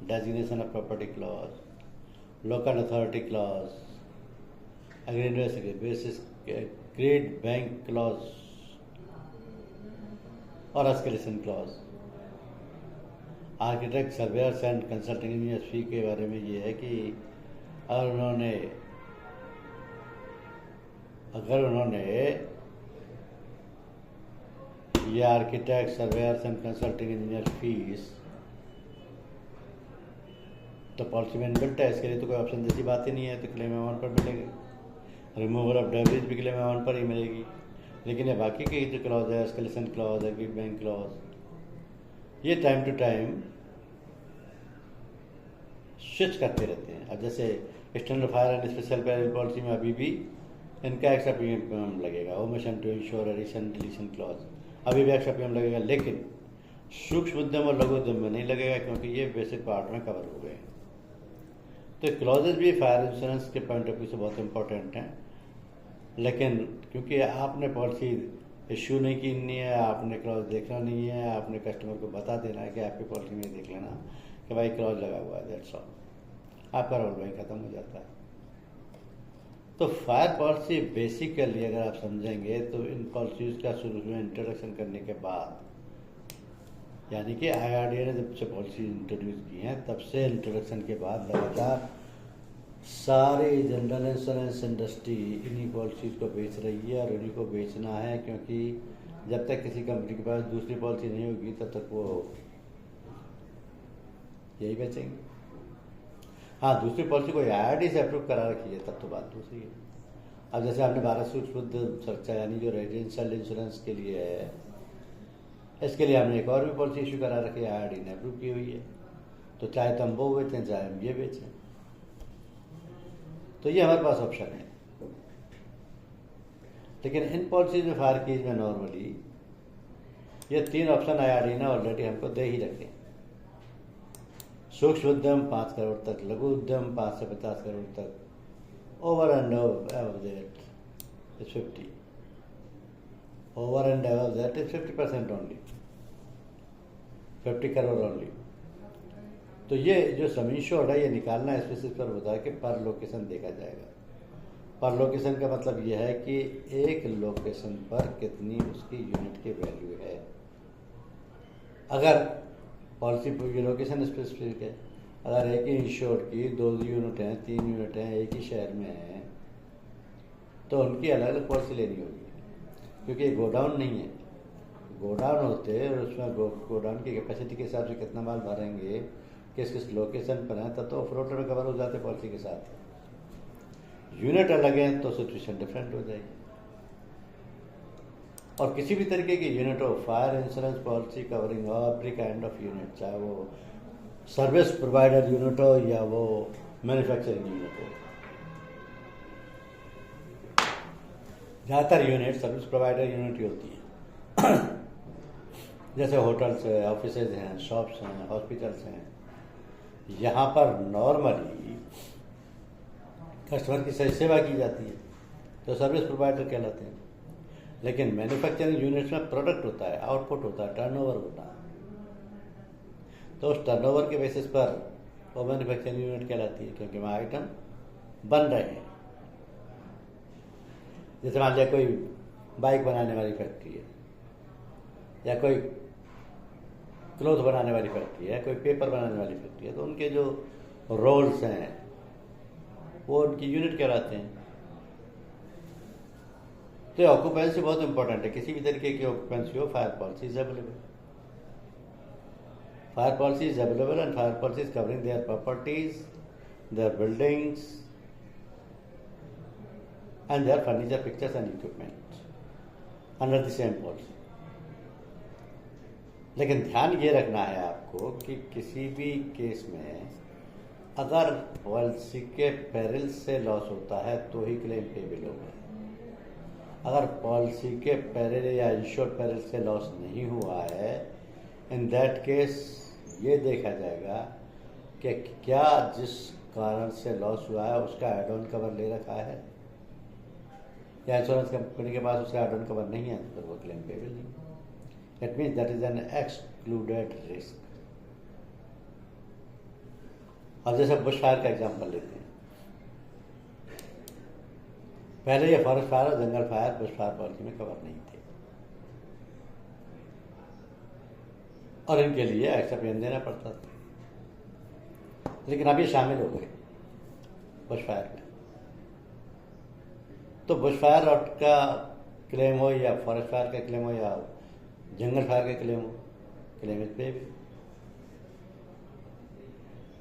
Speaker 1: designation of property clause, local authority clause, agreement basis grade bank clause और escalation clause. Architect, surveyors and consulting engineers fee के बारे में ये है कि अगर उन्होंने ये architect, surveyors and consulting engineer fees तो पॉलिसी में इनबिल्ट है, इसके लिए तो कोई ऑप्शन जैसी बात ही नहीं है, तो क्लेम अमाउंट पर मिलेगी। रिमूवल ऑफ डेब्रिज भी क्लेम अमाउंट पर ही मिलेगी। लेकिन ये बाकी की जो क्लॉज है, escalation clause, agreed bank clause, ये टाइम टू टाइम स्विच करते रहते हैं। अब जैसे standard fire and special peril policy में अभी भी इनका एक्स्ट्रा प्रीमियम लगेगा, omission to insure, addition, deletion clause, अभी भी एक्स्ट्रा प्रीमियम लगेगा। लेकिन सूक्ष्म उद्यम और लघु उद्यम में नहीं लगेगा क्योंकि ये बेसिक पार्ट में कवर हो गए। तो क्लॉजेज भी फायर इंश्योरेंस के पॉइंट ऑफ व्यू से बहुत इंपॉर्टेंट हैं, लेकिन क्योंकि आपने पॉलिसी इश्यू नहीं करनी है, आपने क्लॉज देखना नहीं है, आपने कस्टमर को बता देना है कि आपकी पॉलिसी में देख लेना कि भाई क्लॉज लगा हुआ है, दैट्स ऑल, आपका रोल वही खत्म हो जाता है। तो फायर पॉलिसी बेसिकली अगर आप समझेंगे तो इन पॉलिसीज़ का शुरू में इंट्रोडक्शन करने के बाद, यानी कि IRDA ने जब से पॉलिसी इंट्रोड्यूस की हैं तब से इंट्रोडक्शन के बाद लगातार सारी जनरल इंश्योरेंस इंडस्ट्री इन्हीं पॉलिसीज़ को बेच रही है और इन्हीं को बेचना है, क्योंकि जब तक किसी कंपनी के पास दूसरी पॉलिसी नहीं होगी तब तक वो यही बेचेंगे। हाँ, दूसरी पॉलिसी को IRDA से अप्रूव करा रखी है तब तो बात दूसरी है। अब जैसे आपने भारत सूक्ष्म सुरक्षा यानी जो रेजिडेंशियल इंश्योरेंस के लिए है, इसके लिए हमने एक और भी पॉलिसी इशू करा रखी है, IRDA ने अप्रूव की हुई है। तो चाहे तो हम वो बेचें चाहे हम ये बेचें, तो ये हमारे पास ऑप्शन है। लेकिन इन पॉलिसीज में फायर कीज में नॉर्मली ये 3 ऑप्शन IRDA ने ऑलरेडी हमको दे ही रखे। सूक्ष्म उद्यम 5 करोड़ तक, लघु उद्यम 5 से 50 करोड़ तक, over and above that is 50, over and above that is 50% only, 50 crore only. तो ये जो सम इंश्योर्ड है ये निकालना इस बेसिस पर होता है कि पर लोकेशन देखा जाएगा। पर लोकेशन का मतलब ये है कि एक लोकेशन पर कितनी उसकी यूनिट की वैल्यू है। अगर पॉलिसी की लोकेशन स्पेसिफिक है, अगर एक ही इंश्योर्ड की 2 यूनिट हैं, 3 यूनिट हैं, एक ही शहर में हैं, तो उनकी अलग अलग पॉलिसी लेनी होगी, क्योंकि गोडाउन नहीं है। गोडाउन होते और उसमें गोडाउन की कैपेसिटी के हिसाब से कितना माल भरेंगे, किस किस लोकेशन पर है, तब तो ऑफ-रोड में कवर हो जाते पॉलिसी के साथ। यूनिट अलग है तो सिचुएशन डिफरेंट हो जाएगी। और किसी भी तरीके की यूनिट हो, fire insurance policy covering every kind of unit, चाहे वो सर्विस प्रोवाइडर यूनिट हो या वो मैन्युफैक्चरिंग यूनिट हो। ज़्यादातर यूनिट सर्विस प्रोवाइडर यूनिट ही होती है जैसे होटल्स है, ऑफिसेज हैं, शॉप्स हैं, हॉस्पिटल्स हैं। यहाँ पर नॉर्मली कस्टमर की सही सेवा की जाती है तो सर्विस प्रोवाइडर कहलाते हैं। लेकिन मैन्युफैक्चरिंग यूनिट्स में प्रोडक्ट होता है, आउटपुट होता है, टर्नओवर होता है, तो उस टर्नओवर के बेसिस पर वो मैन्युफैक्चरिंग यूनिट कहलाती है, क्योंकि वहाँ आइटम बन रहे हैं। जैसे मान लिया कोई बाइक बनाने वाली फैक्ट्री है, या कोई क्लोथ बनाने वाली फैक्ट्री है, कोई पेपर बनाने वाली फैक्ट्री है, तो उनके जो रोल्स हैं वो उनकी यूनिट कहलाते हैं। तो ऑक्यूपेंसी बहुत इंपॉर्टेंट है। किसी भी तरीके की ऑक्यूपेंसी हो, fire policy is available. Fire policy is available and fire policy is covering their properties, their buildings and their furniture, pictures and equipment under the same policy। लेकिन ध्यान ये रखना है आपको कि किसी भी केस में अगर पॉलिसी के पेरिल से लॉस होता है तो ही क्लेम पेबल होगा। अगर पॉलिसी के पेरिल या इंश्योर्ड पेरिल से लॉस नहीं हुआ है, इन दैट केस ये देखा जाएगा कि क्या जिस कारण से लॉस हुआ है उसका एड ऑन कवर ले रखा है, या इंश्योरेंस कंपनी के पास उसका एड ऑन कवर नहीं है तो वो क्लेम पेबल नहीं। It means that is an excluded risk. अब जैसे बुश फायर का एग्जाम्पल लेते हैं। पहले ये फॉरेस्ट फायर और जंगल फायर बुश फायर पॉलिसी में कवर नहीं थे और इनके लिए एक्स्ट्रा प्रीमियम देना पड़ता था, लेकिन अब ये शामिल हो गए बुश फायर में। तो बुश फायर का क्लेम हो या फॉरेस्ट फायर का क्लेम हो या जंगल फायर का क्लेम हो, क्लेम इस पे भी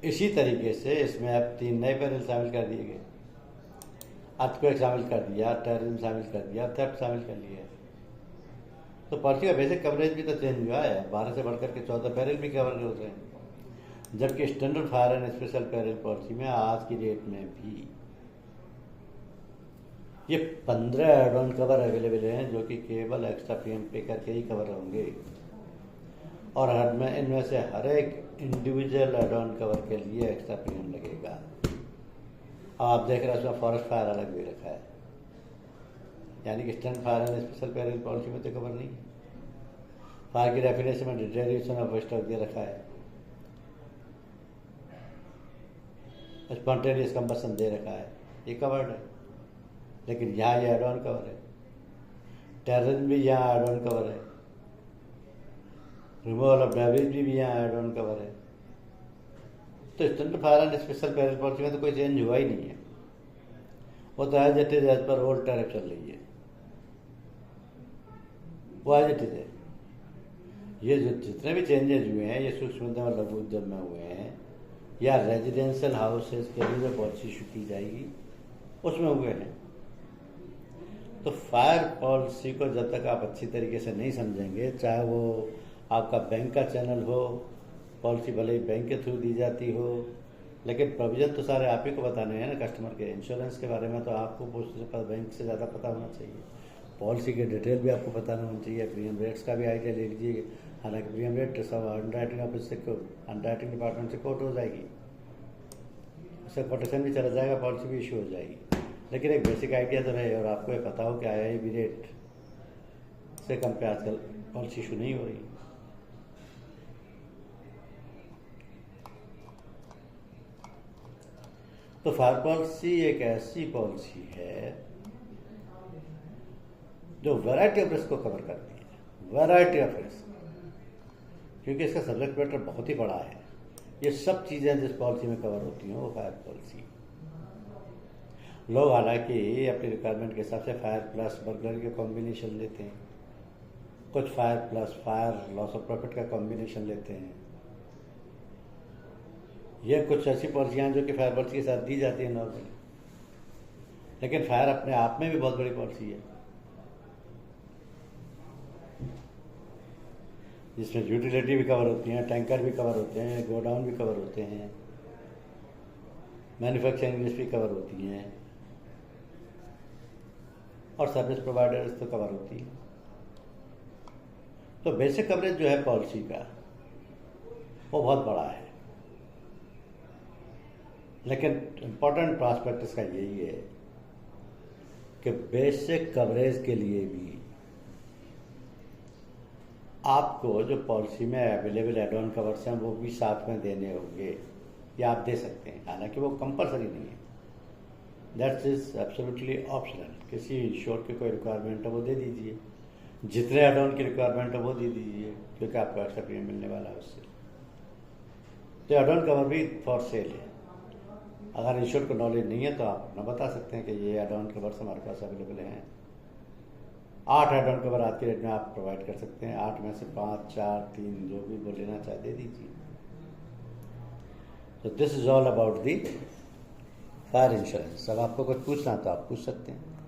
Speaker 1: इसी तरीके से इसमें अब 3 नए पेरिल शामिल कर दिए गए। अर्थक्वेक शामिल कर दिया, टेररिज्म शामिल कर दिया, थेफ्ट शामिल कर लिया। तो पॉलिसी का बेसिक कवरेज भी तो चेंज हुआ है। 12 से बढ़कर के 14 पेरिल भी कवर होते हैं, जबकि standard fire and special peril policy में आज की डेट में भी ये 15 एड ऑन कवर अवेलेबल हैं, जो कि केवल एक्स्ट्रा प्रीमियम पे करके ही कवर होंगे। और इनमें से हर एक इंडिविजुअल एड ऑन कवर के लिए एक्स्ट्रा प्रीमियम लगेगा। अब आप देख रहे हैं उसमें फॉरेस्ट फायर अलग भी रखा है, यानी कि standard fire and special peril policy में तो कवर नहीं है। फायर की डेफिनेशन में डिटेरिएशन ऑफ स्टॉक दे रखा है, स्पॉन्टेनियस कंबशन दे रखा है, ये कवर्ड है। लेकिन यहाँ ये एड ऑन कवर है। टेररिज्म भी यहाँ एड ऑन कवर है, रिमूवल ऑफ डेब्रिज भी यहाँ एड ऑन कवर है। तो standard fire and special peril policy में तो कोई चेंज हुआ ही नहीं है। वो तो as it is as per old tariff चल रही है, वो एज इट इज है। ये जो जितने भी चेंजेज हुए हैं ये सूक्ष्म उद्यम और लघु उद्यम में हुए हैं या रेजिडेंशियल हाउसेज के लिए जो पॉलिसी इशू की जाएगी उसमें हुए हैं। तो फायर पॉलिसी को जब तक आप अच्छी तरीके से नहीं समझेंगे, चाहे वो आपका बैंक का चैनल हो, पॉलिसी भले ही बैंक के थ्रू दी जाती हो, लेकिन प्रोविजन तो सारे आप ही को बताने हैं ना कस्टमर के। इंश्योरेंस के बारे में तो आपको बैंक से ज़्यादा पता होना चाहिए, पॉलिसी के डिटेल भी आपको पता होना चाहिए, प्रीमियम रेट्स का भी आइडिया ले लीजिए। हालांकि प्रीमियम रेट सब अंडरराइटिंग ऑफिस से अंडरराइटिंग डिपार्टमेंट से कोट हो जाएगी, उससे कोटेशन भी चला जाएगा, पॉलिसी भी इशू हो जाएगी। लेकिन एक बेसिक आइडिया तो रहे और आपको ये पता हो कि IIB रेट से कम पे आजकल पॉलिसी इशू नहीं हो रही। तो फायर पॉलिसी एक ऐसी पॉलिसी है जो वैरायटी ऑफ रिस्क को कवर करती है, वैरायटी ऑफ रिस्क, क्योंकि इसका सब्जेक्ट मैटर बहुत ही बड़ा है। ये सब चीज़ें जिस पॉलिसी में कवर होती हैं वो फायर पॉलिसी। लोग हालांकि अपनी रिक्वायरमेंट के हिसाब से फायर प्लस बर्गलरी का कॉम्बिनेशन लेते हैं, कुछ fire plus fire loss of profit का कॉम्बिनेशन लेते हैं। ये कुछ ऐसी पॉलिसियाँ जो कि फायर पॉलिसी के साथ दी जाती है नॉर्मली, लेकिन फायर अपने आप में भी बहुत बड़ी पॉलिसी है, जिसमें यूटिलिटी भी कवर होती हैं, टैंकर भी कवर होते हैं, गोडाउन भी कवर होते हैं, मैन्युफैक्चरिंग इंडस्ट्री कवर होती हैं और सर्विस प्रोवाइडर्स तो कवर होती है। तो बेसिक कवरेज जो है पॉलिसी का वो बहुत बड़ा है, लेकिन इम्पोर्टेंट प्रॉस्पेक्ट इसका यही है कि बेसिक कवरेज के लिए भी आपको जो पॉलिसी में अवेलेबल एड ऑन कवर्स हैं वो भी साथ में देने होंगे या आप दे सकते हैं, हालांकि वो कंपलसरी नहीं है। That's is absolutely optional. किसी इंश्योर्ड की कोई रिक्वायरमेंट है वो दे दीजिए, जितने एड ऑन की रिक्वायरमेंट है वो दे दीजिए, क्योंकि आपको एक्स्ट्रा प्रीमियम मिलने वाला है उससे। तो एड ऑन कवर भी फॉर सेल है। अगर इंश्योर्ड को नॉलेज नहीं है तो आप न बता सकते हैं कि ये एड ऑन कवर्स हमारे पास अवेलेबल हैं। 8 हेड ऑन कवर आज की डेट में आप प्रोवाइड कर सकते हैं। 8 में से 5, 4, 3 जो भी वो लेना चाहे दे दीजिए। तो this is all about the fire insurance. अब आपको कुछ पूछना तो आप पूछ सकते हैं।